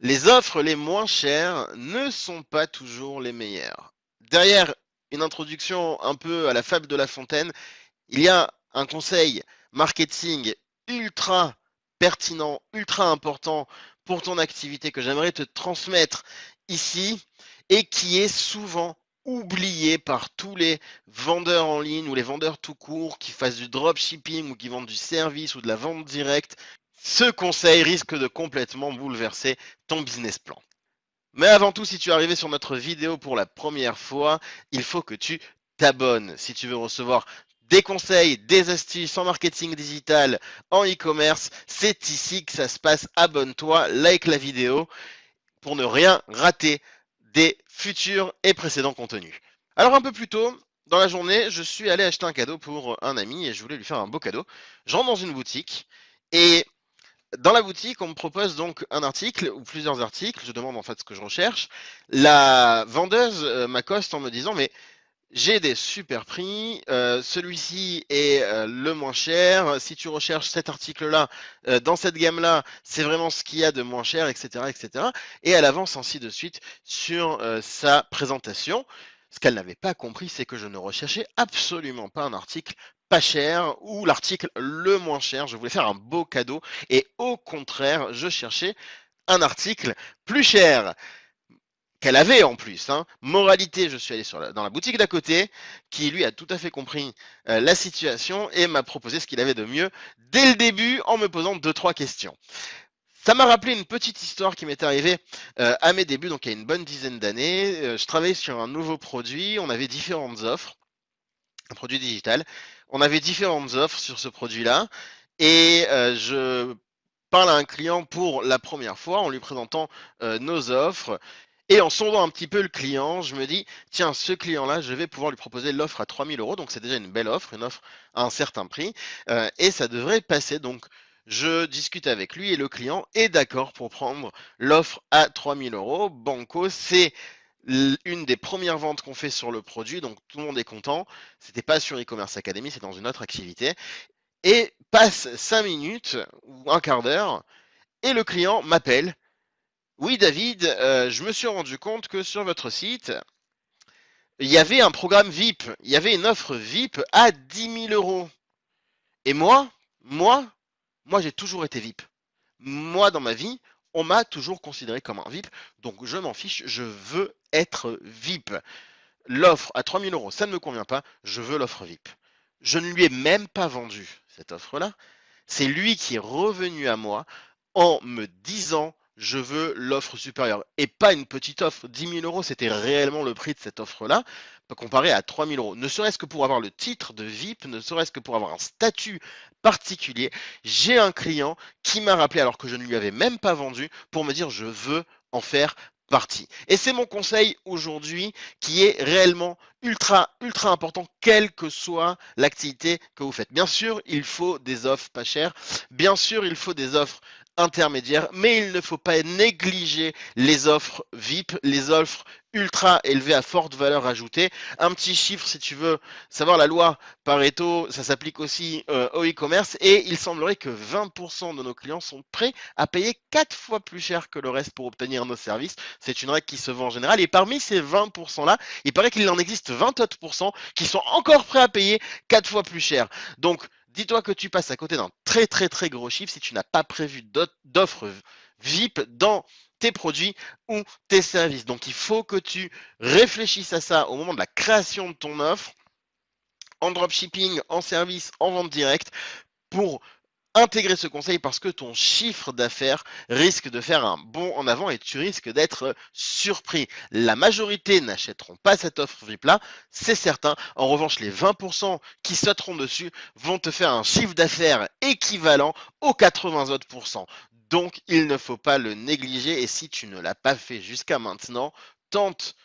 Les offres les moins chères ne sont pas toujours les meilleures. Derrière une introduction un peu à la fable de La Fontaine, il y a un conseil marketing ultra pertinent, ultra important pour ton activité que j'aimerais te transmettre ici et qui est souvent oublié par tous les vendeurs en ligne ou les vendeurs tout court qui fassent du dropshipping ou qui vendent du service ou de la vente directe. Ce conseil risque de complètement bouleverser ton business plan. Mais avant tout, si tu es arrivé sur notre vidéo pour la première fois, il faut que tu t'abonnes si tu veux recevoir des conseils, des astuces en marketing digital, en e-commerce. C'est ici que ça se passe. Abonne-toi, like la vidéo pour ne rien rater des futurs et précédents contenus. Alors un peu plus tôt dans la journée, je suis allé acheter un cadeau pour un ami et je voulais lui faire un beau cadeau. J'entre dans une boutique et dans la boutique, on me propose donc un article ou plusieurs articles. Je demande en fait ce que je recherche. La vendeuse m'accoste en me disant mais j'ai des super prix. Celui-ci est le moins cher. Si tu recherches cet article-là dans cette gamme-là, c'est vraiment ce qu'il y a de moins cher, etc., etc. Et elle avance ainsi de suite sur sa présentation. Ce qu'elle n'avait pas compris, c'est que je ne recherchais absolument pas un article pas cher ou l'article le moins cher. Je voulais faire un beau cadeau et au contraire, je cherchais un article plus cher qu'elle avait en plus. Hein. Moralité, je suis allé dans la boutique d'à côté, qui lui a tout à fait compris la situation et m'a proposé ce qu'il avait de mieux dès le début en me posant deux, trois questions. Ça m'a rappelé une petite histoire qui m'est arrivée à mes débuts, donc il y a une bonne dizaine d'années. Je travaillais sur un nouveau produit, on avait différentes offres, un produit digital. On avait différentes offres sur ce produit-là et je parle à un client pour la première fois en lui présentant nos offres. Et en sondant un petit peu le client, je me dis, tiens, ce client-là, je vais pouvoir lui proposer l'offre à 3 000 euros. Donc, c'est déjà une belle offre, une offre à un certain prix. Et ça devrait passer. Donc, je discute avec lui et le client est d'accord pour prendre l'offre à 3 000 euros. Banco, c'est une des premières ventes qu'on fait sur le produit. Donc, tout le monde est content. C'était pas sur e-commerce academy, c'est dans une autre activité. Et passe 5 minutes ou un quart d'heure et le client m'appelle. Oui, David, je me suis rendu compte que sur votre site, il y avait un programme VIP, il y avait une offre VIP à 10 000 euros. Et moi, j'ai toujours été VIP. Moi, dans ma vie, on m'a toujours considéré comme un VIP, donc je m'en fiche, je veux être VIP. L'offre à 3 000 euros, ça ne me convient pas, je veux l'offre VIP. Je ne lui ai même pas vendu cette offre-là. C'est lui qui est revenu à moi en me disant je veux l'offre supérieure et pas une petite offre. 10 000 euros, c'était réellement le prix de cette offre-là, comparé à 3 000 euros. Ne serait-ce que pour avoir le titre de VIP, ne serait-ce que pour avoir un statut particulier. J'ai un client qui m'a rappelé alors que je ne lui avais même pas vendu pour me dire je veux en faire partie. Et c'est mon conseil aujourd'hui qui est réellement ultra important, quelle que soit l'activité que vous faites. Bien sûr, il faut des offres pas chères. Bien sûr, il faut des offres intermédiaires, mais il ne faut pas négliger les offres VIP, les offres ultra élevées à forte valeur ajoutée. Un petit chiffre, si tu veux savoir la loi Pareto, ça s'applique aussi au e-commerce et il semblerait que 20% de nos clients sont prêts à payer 4 fois plus cher que le reste pour obtenir nos services. C'est une règle qui se vend en général et parmi ces 20%-là, il paraît qu'il en existe 20 autres pourcents qui sont encore prêts à payer 4 fois plus cher. Donc, dis-toi que tu passes à côté d'un très gros chiffre si tu n'as pas prévu d'offres VIP dans tes produits ou tes services. Donc il faut que tu réfléchisses à ça au moment de la création de ton offre, en dropshipping, en service, en vente directe, pour intégrer ce conseil parce que ton chiffre d'affaires risque de faire un bond en avant et tu risques d'être surpris. La majorité n'achèteront pas cette offre VIP là, c'est certain. En revanche, les 20% qui sauteront dessus vont te faire un chiffre d'affaires équivalent aux 80 autres pourcents. Donc, il ne faut pas le négliger et si tu ne l'as pas fait jusqu'à maintenant, tente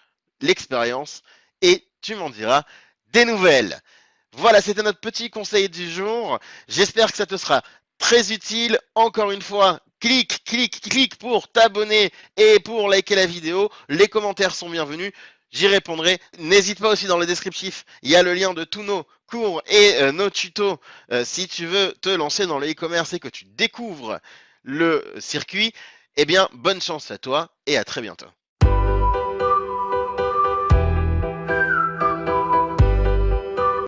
l'expérience et tu m'en diras des nouvelles. Voilà, c'était notre petit conseil du jour. J'espère que ça te sera très utile. Encore une fois, clique pour t'abonner et pour liker la vidéo. Les commentaires sont bienvenus. J'y répondrai. N'hésite pas aussi dans le descriptif. Il y a le lien de tous nos cours et nos tutos si tu veux te lancer dans le e-commerce et que tu découvres le circuit. Eh bien, bonne chance à toi et à très bientôt.